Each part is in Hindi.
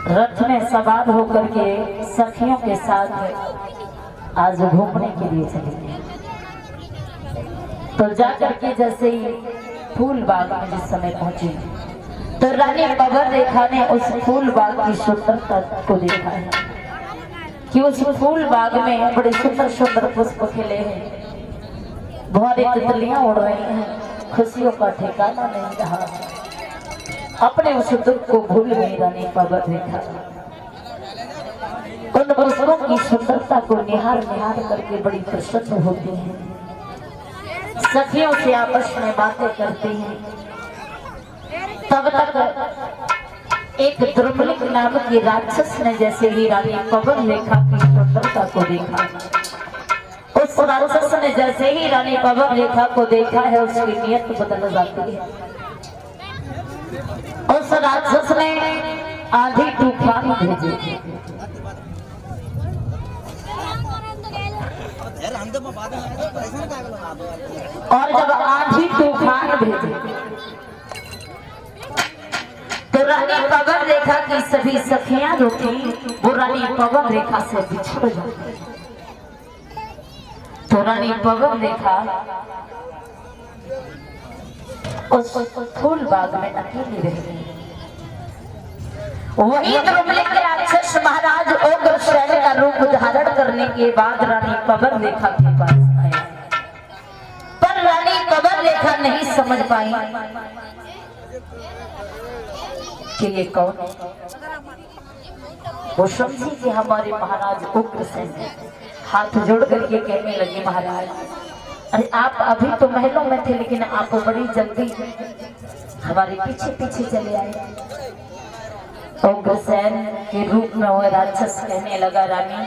रथ में सवार होकर के सखियों के साथ आज घूमने के लिए चले गए। तो जाकर के जैसे ही फूल बाग में जिस समय पहुंचे तो रानी पवन रेखा ने उस फूल बाग की सुंदरता को देखा है कि उस फूल बाग में बड़े सुंदर सुंदर पुष्प खिले हैं, बहुत तितलियां उड़ रही हैं, खुशियों का ठिकाना नहीं रहा। अपने उस दुख को भूल गई रानी पवन रेखा। उन पुष्पों की सुंदरता को निहार निहार करके बड़ी प्रसन्न होती है, सखियों से आपस में बातें करती हैं। तब तक एक द्रुमलिक नाम की राक्षस ने जैसे ही रानी पवन रेखा की सुंदरता को देखा, उस राक्षस ने जैसे ही रानी पवन रेखा को देखा है उसकी नियत बदल जाती है। उस राक्षस ने आंधी तूफान भेजे और जब आंधी तूफान भेजे तो रानी पवन रेखा की सभी सखियां जो थी वो रानी पवन रेखा से बिछड़ जाती। तो रानी पवन रेखा उस फूल बाग में अकेली रह गई। वही द्रुमलिक राक्षस महाराज उग्रसेन का रूप धारण करने के बाद रानी पवन रेखा के पास आया, पर रानी पवन रेखा नहीं समझ पाई कि ये कौन है। वो समझी कि हमारे महाराज उग्रसेन हैं। हाथ जोड़ करके कहने लगी, महाराज अरे आप अभी तो महलों में थे लेकिन आप बड़ी जल्दी हमारे पीछे पीछे चले आए। उग्रसेन के रूप में वो राक्षस कहने लगा, रानी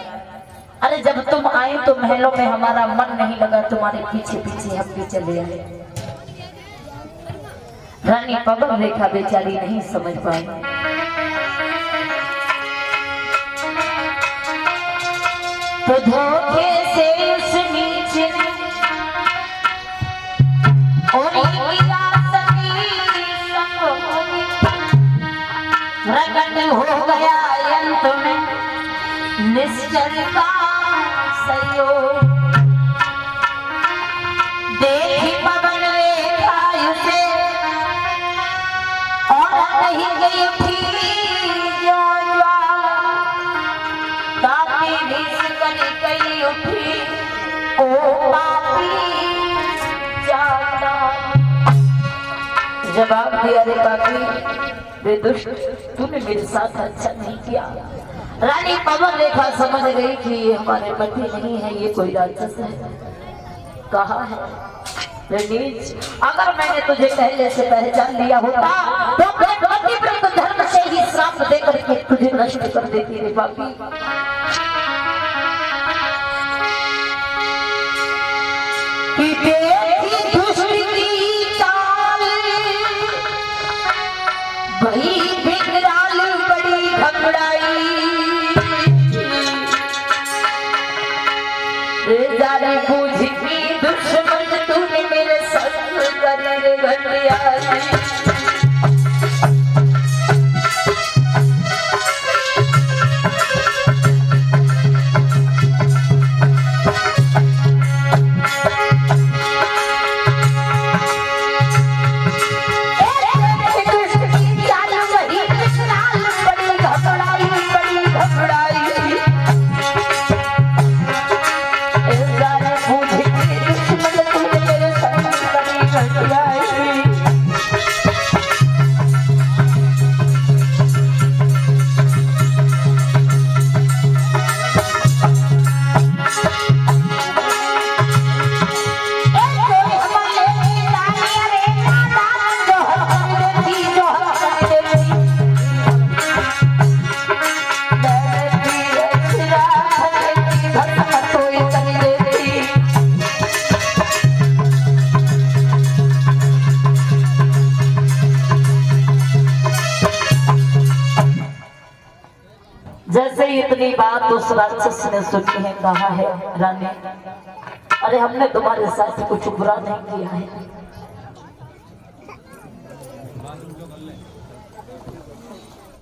अरे जब तुम आए तो महलों में हमारा मन नहीं लगा, तुम्हारे पीछे पीछे हम भी चले आए। रानी पवन रेखा बेचारी नहीं समझ पाई। तो धोखे से उस नीचे प्रकट हो गया अंत में निश्चल का संयोग। देखी पवन रेखा उसे और नहीं गई थी जो तापी भी सकल कई उठी ओ पापी जाना। जवाब दिया, रे पापी वे दुष्ट, तूने मेरे साथ अच्छा नहीं किया। रानी पवन रेखा समझ गई कि ये हमारे पति नहीं है, ये कोई राक्षस है। कहा है नीच, अगर मैंने तुझे पहले से पहचान लिया होता तो अपने पतिव्रत धर्म से ही श्राप देकर के तुझे नष्ट कर देती। रे पापी बड़ी बिगड़ाल बड़ी घबराई, जाने बूझ की दुश्मन तूने मेरे संग करने घटिया। जैसे इतनी बात उस राक्षस ने सुनी है, कहा है रानी अरे हमने तुम्हारे साथ कुछ बुरा नहीं किया है,